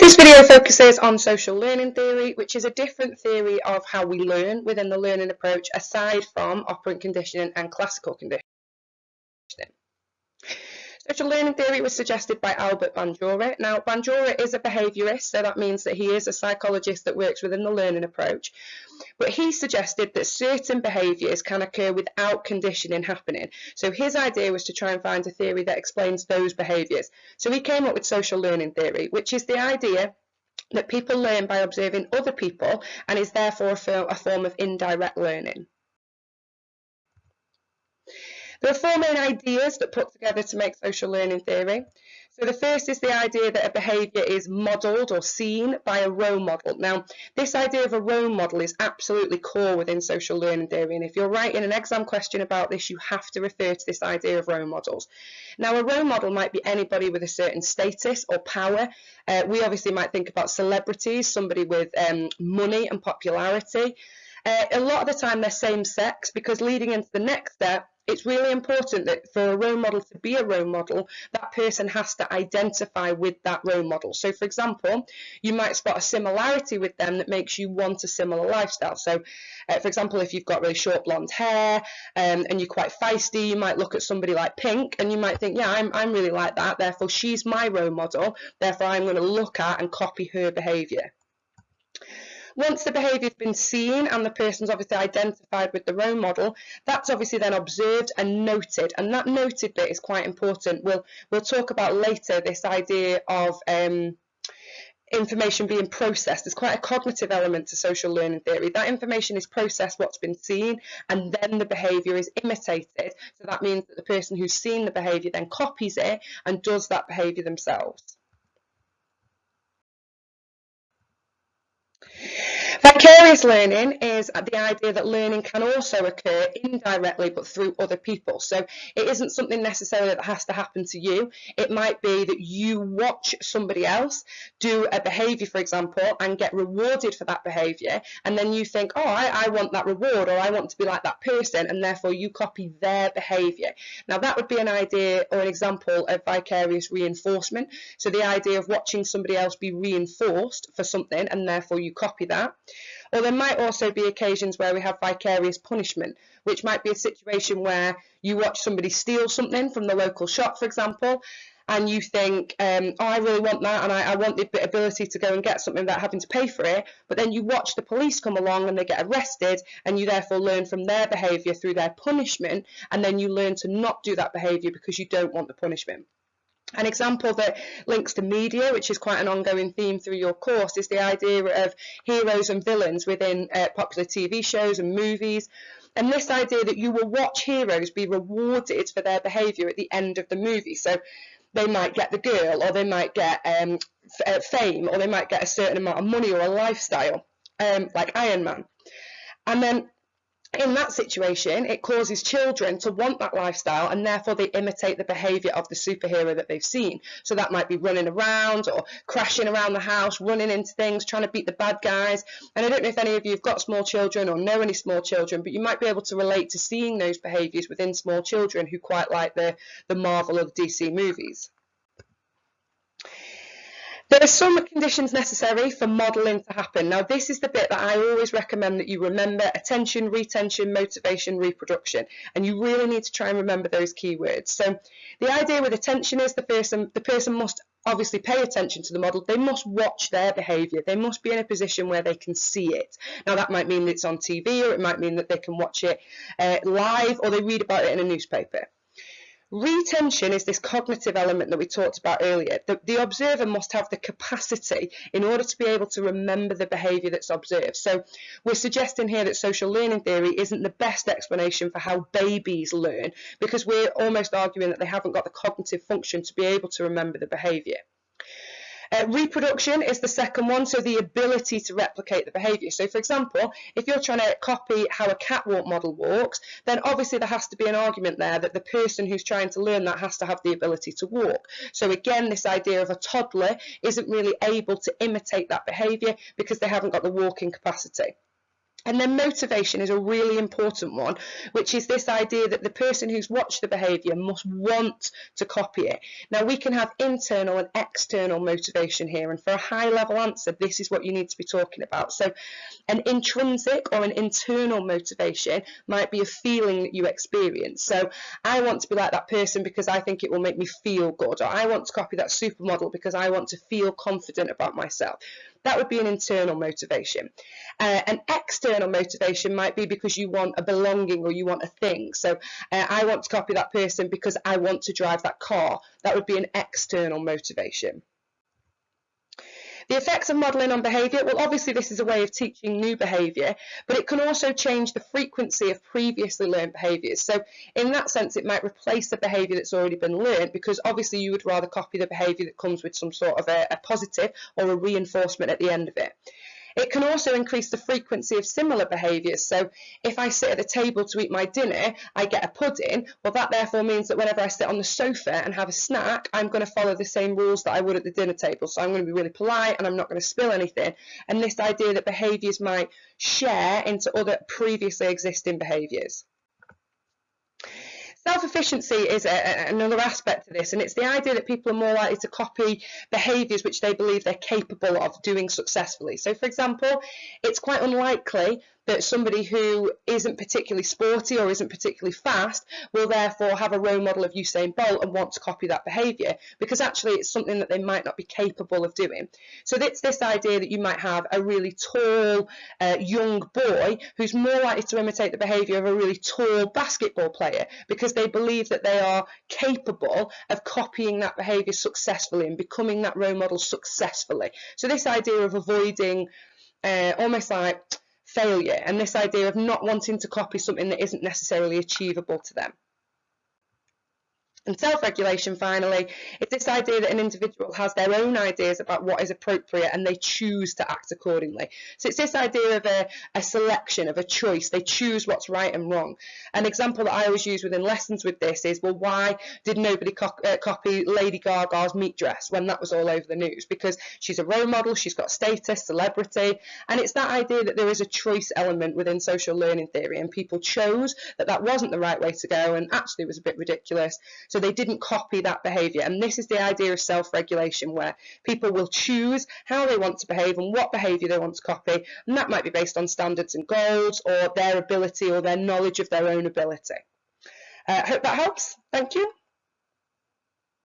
This video focuses on social learning theory, which is a different theory of how we learn within the learning approach aside from operant conditioning and classical conditioning. Social learning theory was suggested by Albert Bandura. Now, Bandura is a behaviourist, so that means that he is a psychologist that works within the learning approach. But he suggested that certain behaviours can occur without conditioning happening. So his idea was to try and find a theory that explains those behaviours. So he came up with social learning theory, which is the idea that people learn by observing other people and is therefore a form of indirect learning. There are four main ideas that put together to make social learning theory. So the first is the idea that a behaviour is modelled or seen by a role model. Now, this idea of a role model is absolutely core within social learning theory, and if you're writing an exam question about this, you have to refer to this idea of role models. Now, a role model might be anybody with a certain status or power. We obviously might think about celebrities, somebody with money and popularity. A lot of the time they're same sex, because leading into the next step, it's really important that for a role model to be a role model, that person has to identify with that role model. So, for example, you might spot a similarity with them that makes you want a similar lifestyle. So, for example, if you've got really short blonde hair and you're quite feisty, you might look at somebody like Pink and you might think, yeah, I'm really like that, therefore she's my role model, therefore I'm going to look at and copy her behaviour. Once the behaviour has been seen and the person's obviously identified with the role model, that's obviously then observed and noted, and that noted bit is quite important. We'll talk about later this idea of information being processed. There's quite a cognitive element to social learning theory. That information is processed, what's been seen, and then the behaviour is imitated. So that means that the person who's seen the behaviour then copies it and does that behaviour themselves. Vicarious learning is the idea that learning can also occur indirectly but through other people. So it isn't something necessarily that has to happen to you. It might be that you watch somebody else do a behaviour, for example, and get rewarded for that behaviour, and then you think, oh, I want that reward, or I want to be like that person, and therefore you copy their behaviour. Now that would be an idea or an example of vicarious reinforcement. So the idea of watching somebody else be reinforced for something and therefore you copy that. Or there might also be occasions where we have vicarious punishment, which might be a situation where you watch somebody steal something from the local shop, for example, and you think, oh, I really want that, and I want the ability to go and get something without having to pay for it, but then you watch the police come along and they get arrested, and you therefore learn from their behaviour through their punishment, and then you learn to not do that behaviour because you don't want the punishment. An example that links to media, which is quite an ongoing theme through your course, is the idea of heroes and villains within popular TV shows and movies. And this idea that you will watch heroes be rewarded for their behaviour at the end of the movie. So they might get the girl, or they might get fame, or they might get a certain amount of money or a lifestyle, like Iron Man. And then in that situation, it causes children to want that lifestyle, and therefore they imitate the behaviour of the superhero that they've seen. So that might be running around or crashing around the house, running into things, trying to beat the bad guys. And I don't know if any of you have got small children or know any small children, but you might be able to relate to seeing those behaviours within small children who quite like the Marvel or the DC movies. There are some conditions necessary for modelling to happen. Now, this is the bit that I always recommend that you remember: attention, retention, motivation, reproduction. And you really need to try and remember those keywords. So the idea with attention is the person must obviously pay attention to the model. They must watch their behaviour. They must be in a position where they can see it. Now, that might mean that it's on TV, or it might mean that they can watch it live, or they read about it in a newspaper. Retention is this cognitive element that we talked about earlier. The observer must have the capacity in order to be able to remember the behaviour that's observed. So we're suggesting here that social learning theory isn't the best explanation for how babies learn, because we're almost arguing that they haven't got the cognitive function to be able to remember the behaviour. Reproduction is the second one, so the ability to replicate the behaviour. So, for example, if you're trying to copy how a catwalk model walks, then obviously there has to be an argument there that the person who's trying to learn that has to have the ability to walk. So again, this idea of a toddler isn't really able to imitate that behaviour because they haven't got the walking capacity. And then motivation is a really important one, which is this idea that the person who's watched the behaviour must want to copy it. Now, we can have internal and external motivation here, and for a high level answer, this is what you need to be talking about. So an intrinsic or an internal motivation might be a feeling that you experience. So I want to be like that person because I think it will make me feel good, or I want to copy that supermodel because I want to feel confident about myself. That would be an internal motivation. An external motivation might be because you want a belonging or you want a thing. So I want to copy that person because I want to drive that car. That would be an external motivation. The effects of modelling on behaviour, well, obviously this is a way of teaching new behaviour, but it can also change the frequency of previously learned behaviours. So in that sense, it might replace the behaviour that's already been learned, because obviously you would rather copy the behaviour that comes with some sort of a positive or a reinforcement at the end of it. It can also increase the frequency of similar behaviours. So if I sit at the table to eat my dinner, I get a pudding. Well, that therefore means that whenever I sit on the sofa and have a snack, I'm going to follow the same rules that I would at the dinner table. So I'm going to be really polite and I'm not going to spill anything. And this idea that behaviours might share into other previously existing behaviours. Self-efficiency is another aspect of this, and it's the idea that people are more likely to copy behaviours which they believe they're capable of doing successfully. So, for example, it's quite unlikely that somebody who isn't particularly sporty or isn't particularly fast will therefore have a role model of Usain Bolt and want to copy that behaviour, because actually it's something that they might not be capable of doing. So it's this idea that you might have a really tall young boy who's more likely to imitate the behaviour of a really tall basketball player, because they believe that they are capable of copying that behaviour successfully and becoming that role model successfully. So this idea of avoiding almost like failure, and this idea of not wanting to copy something that isn't necessarily achievable to them. And self-regulation, finally, is this idea that an individual has their own ideas about what is appropriate and they choose to act accordingly. So it's this idea of a selection, of a choice. They choose what's right and wrong. An example that I always use within lessons with this is, well, why did nobody copy Lady Gaga's meat dress when that was all over the news? Because she's a role model, she's got status, celebrity, and it's that idea that there is a choice element within social learning theory, and people chose that that wasn't the right way to go and actually was a bit ridiculous. So they didn't copy that behaviour. And this is the idea of self-regulation, where people will choose how they want to behave and what behaviour they want to copy. And that might be based on standards and goals, or their ability or their knowledge of their own ability. I hope that helps. Thank you.